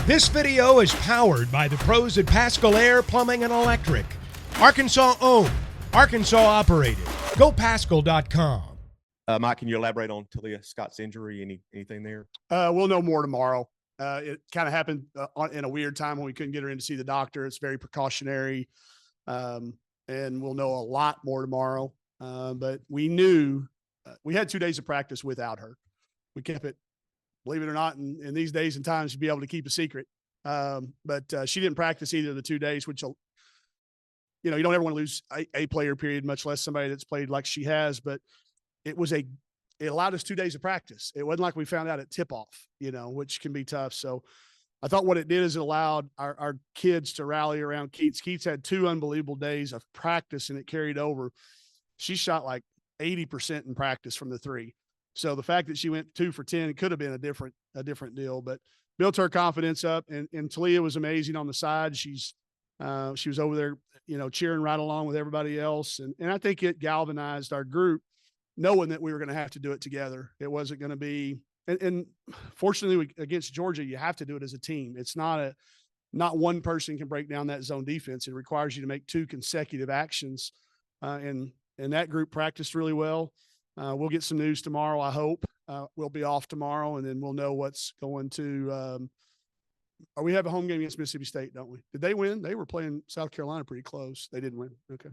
This video is powered by the pros at Pascal Air Plumbing and Electric. Arkansas owned, Arkansas operated. GoPascal.com. Mike, can you elaborate on Tahlia Scott's injury? Anything there? We'll know more tomorrow. It kind of happened in a weird time when we couldn't get her in to see the doctor. It's very precautionary, and we'll know a lot more tomorrow. But we knew we had 2 days of practice without her. We kept it, believe it or not, in these days and times, to be able to keep a secret. But she didn't practice either of the 2 days, which, you don't ever want to lose a player, period, much less somebody that's played like she has. But it allowed us 2 days of practice. It wasn't like we found out at tip-off, which can be tough. So I thought what it did is it allowed our kids to rally around Keats. Keats had 2 unbelievable days of practice, and it carried over. She shot like 80% in practice from the 3. So the fact that she went 2 for 10 could have been a different deal, but built her confidence up. And Tahlia was amazing on the side. She was over there, cheering right along with everybody else. And I think it galvanized our group, knowing that we were going to have to do it together. It wasn't going to be, and fortunately against Georgia, you have to do it as a team. It's not one person can break down that zone defense. It requires you to make 2 consecutive actions. And that group practiced really well. We'll get some news tomorrow, I hope. We'll be off tomorrow, and then we'll know what's going to we have a home game against Mississippi State, don't we? Did they win? They were playing South Carolina pretty close. They didn't win. Okay.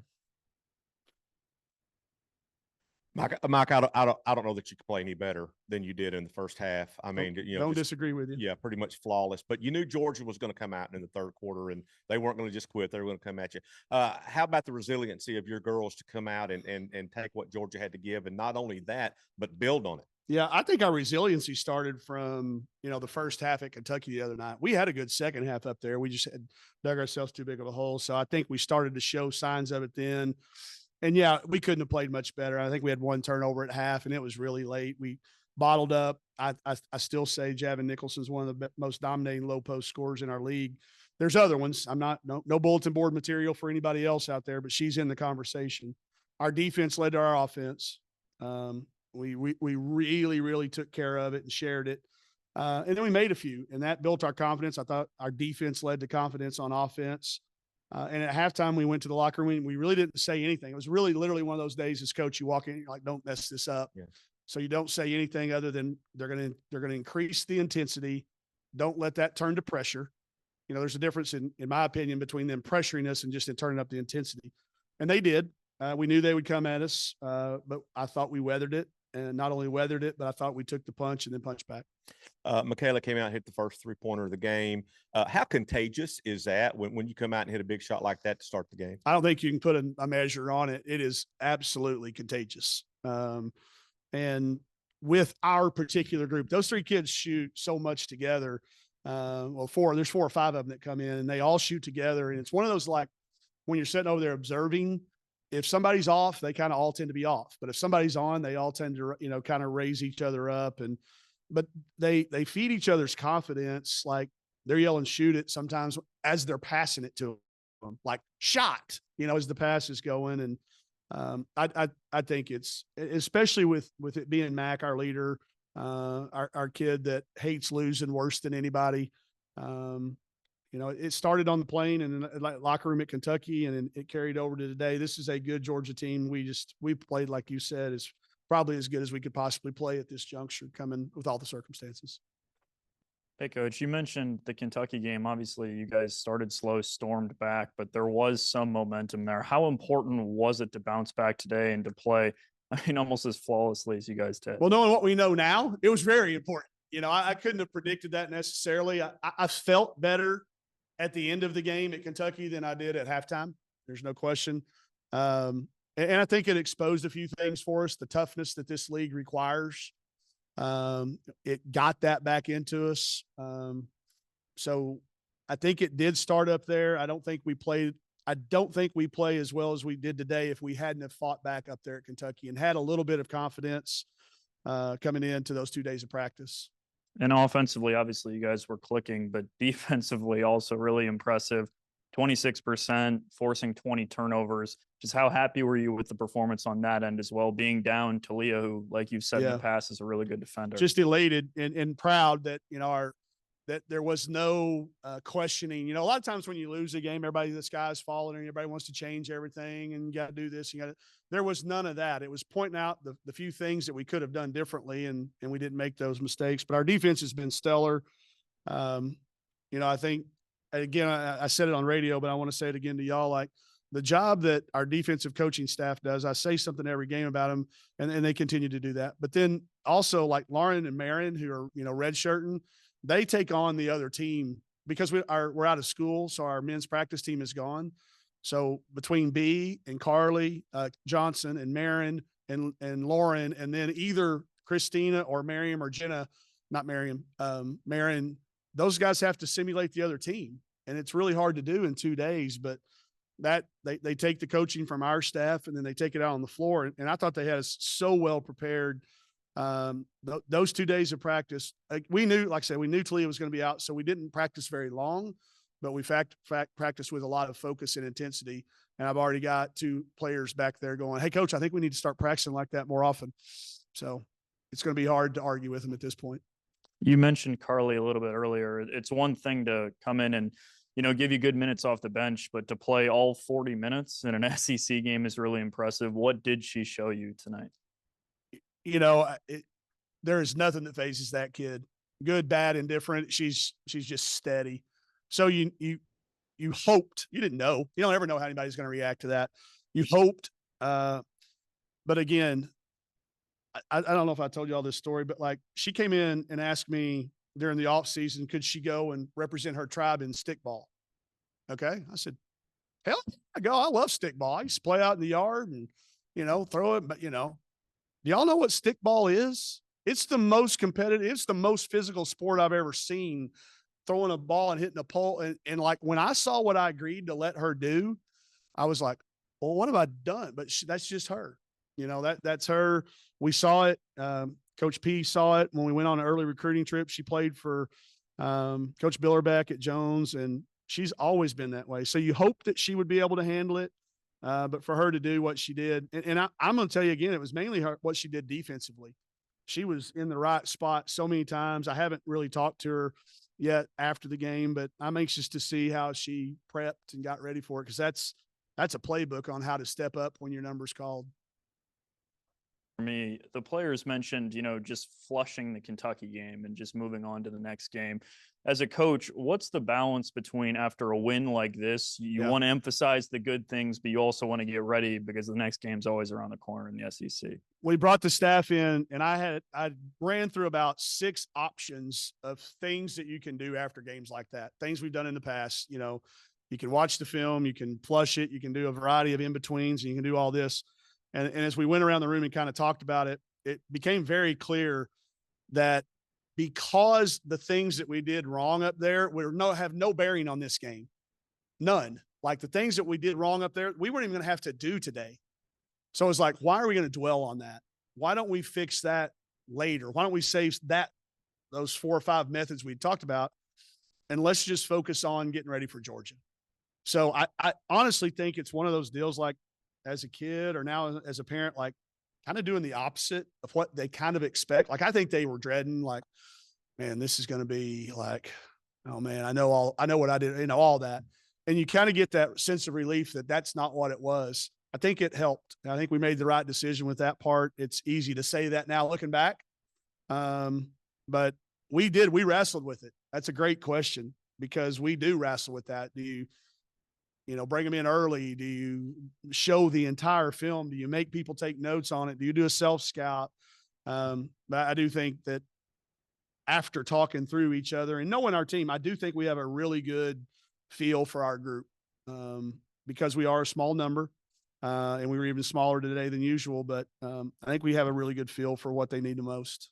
Mike, I don't know that you could play any better than you did in the first half. I mean, don't disagree with you. Yeah, pretty much flawless. But you knew Georgia was going to come out in the third quarter, and they weren't going to just quit. They were going to come at you. How about the resiliency of your girls to come out and take what Georgia had to give, and not only that, but build on it? Yeah, I think our resiliency started from, the first half at Kentucky the other night. We had a good second half up there. We just had dug ourselves too big of a hole. So I think we started to show signs of it then. And yeah, we couldn't have played much better. I think we had 1 turnover at half, and it was really late. We bottled up. I still say Javin Nicholson's one of the most dominating low post scorers in our league. There's other ones. I'm not no bulletin board material for anybody else out there, but she's in the conversation. Our defense led to our offense. We really, really took care of it and shared it. And then we made a few, and that built our confidence. I thought our defense led to confidence on offense. And at halftime, we went to the locker room. We really didn't say anything. It was really literally one of those days as coach, you walk in, you're like, don't mess this up. Yeah. So you don't say anything other than they're going to increase the intensity. Don't let that turn to pressure. There's a difference in my opinion, between them pressuring us and just turning up the intensity. And they did. We knew they would come at us, but I thought we weathered it. And not only weathered it, but I thought we took the punch and then punched back. Makayla came out and hit the first 3-pointer of the game. How contagious is that when you come out and hit a big shot like that to start the game? I don't think you can put a measure on it. It is absolutely contagious. And with our particular group, those 3 kids shoot so much together. There's 4 or 5 of them that come in, and they all shoot together. And it's one of those, like, when you're sitting over there observing, if somebody's off, they kind of all tend to be off. But if somebody's on, they all tend to, kind of raise each other up. But they feed each other's confidence. Like, they're yelling, shoot it sometimes as they're passing it to them, like shot, as the pass is going. And I think it's, especially with it being Mac, our leader, our kid that hates losing worse than anybody. It started on the plane and in the locker room at Kentucky, and it carried over to today. This is a good Georgia team. We played, like you said, is probably as good as we could possibly play at this juncture, coming with all the circumstances. Hey, Coach, you mentioned the Kentucky game. Obviously, you guys started slow, stormed back, but there was some momentum there. How important was it to bounce back today and to play, almost as flawlessly as you guys did? Well, knowing what we know now, it was very important. I couldn't have predicted that necessarily. I felt better at the end of the game at Kentucky than I did at halftime. There's no question. And I think it exposed a few things for us, the toughness that this league requires. It got that back into us. So I think it did start up there. I don't think we play as well as we did today if we hadn't have fought back up there at Kentucky and had a little bit of confidence coming into those 2 days of practice. And offensively, obviously, you guys were clicking, but defensively also really impressive. 26%, forcing 20 turnovers. Just how happy were you with the performance on that end as well, being down Tahlia, who, like you've said in the past, is a really good defender? Just elated and proud that, our that there was no questioning. You know, a lot of times when you lose a game, the sky's falling and everybody wants to change everything and you got to do this. There was none of that. It was pointing out the few things that we could have done differently, and we didn't make those mistakes. But our defense has been stellar. You know, I think, again, I said it on radio, but I want to say it again to y'all, like the job that our defensive coaching staff does, I say something every game about them, and they continue to do that. But then also like Lauren and Marin, who are, you know, redshirting, they take on the other team because we're out of school. So our men's practice team is gone. So between B and Carly Johnson and Marin and Lauren, and then either Christina or Miriam or Jenna, not Miriam, Marin, those guys have to simulate the other team. And it's really hard to do in 2 days, but that they take the coaching from our staff and then they take it out on the floor. And I thought they had us so well prepared. Those 2 days of practice, we knew, like I said, we knew Tahlia was going to be out, so we didn't practice very long, but we practiced with a lot of focus and intensity. And I've already got 2 players back there going, "Hey coach, I think we need to start practicing like that more often." So it's going to be hard to argue with them at this point. You mentioned Carly a little bit earlier. It's one thing to come in and, you know, give you good minutes off the bench, but to play all 40 minutes in an SEC game is really impressive. What did she show you tonight? You know, there is nothing that phases that kid, good, bad, indifferent. She's just steady. So you hoped, you didn't know, you don't ever know how anybody's going to react to that. You hoped, but again, I don't know if I told you all this story, but like she came in and asked me during the off season, could she go and represent her tribe in stickball? Okay. I said, hell, I love stickball. I used to play out in the yard and, you know, throw it, but you know, do y'all know what stickball is? It's the most competitive. It's the most physical sport I've ever seen, throwing a ball and hitting a pole. And like, when I saw what I agreed to let her do, I was like, well, what have I done? But that's just her. You know, that's her. We saw it. Coach P saw it when we went on an early recruiting trip. She played for Coach Billerbeck at Jones, and she's always been that way. So you hope that she would be able to handle it. But for her to do what she did, and I'm going to tell you again, it was mainly what she did defensively. She was in the right spot so many times. I haven't really talked to her yet after the game, but I'm anxious to see how she prepped and got ready for it, because that's a playbook on how to step up when your number's called. For me, the players mentioned, you know, just flushing the Kentucky game and just moving on to the next game. As a coach, what's the balance between, after a win like this, you want to emphasize the good things, but you also want to get ready because the next game's always around the corner in the SEC? We brought the staff in, and I ran through about 6 options of things that you can do after games like that, things we've done in the past. You know, you can watch the film, you can flush it, you can do a variety of in-betweens, and you can do all this. And as we went around the room and kind of talked about it, it became very clear that because the things that we did wrong up there have no bearing on this game. None. Like the things that we did wrong up there, we weren't even going to have to do today. So it's like, why are we going to dwell on that? Why don't we fix that later? Why don't we save those 4 or 5 methods we talked about, and let's just focus on getting ready for Georgia? So I honestly think it's one of those deals, like, as a kid or now as a parent, like kind of doing the opposite of what they kind of expect. Like, I think they were dreading, like, man, this is going to be like, oh man, I know what I did, you know, all that. And you kind of get that sense of relief that that's not what it was. I think it helped. I think we made the right decision with that part. It's easy to say that now looking back. But we wrestled with it. That's a great question, because we do wrestle with that. Do you bring them in early? Do you show the entire film? Do you make people take notes on it? Do you do a self-scout? But I do think that after talking through each other and knowing our team, I do think we have a really good feel for our group, because we are a small number, and we were even smaller today than usual. But I think we have a really good feel for what they need the most.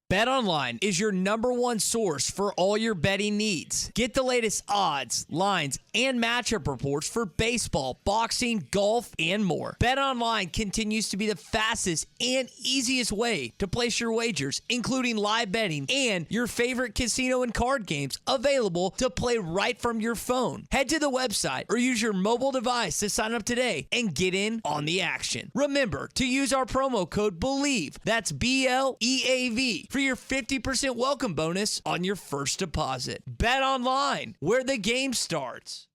BetOnline is your #1 source for all your betting needs. Get the latest odds, lines, and matchup reports for baseball, boxing, golf, and more. BetOnline continues to be the fastest and easiest way to place your wagers, including live betting and your favorite casino and card games available to play right from your phone. Head to the website or use your mobile device to sign up today and get in on the action. Remember to use our promo code BELIEVE, that's BLEAV, for your 50% welcome bonus on your first deposit. Bet online, where the game starts.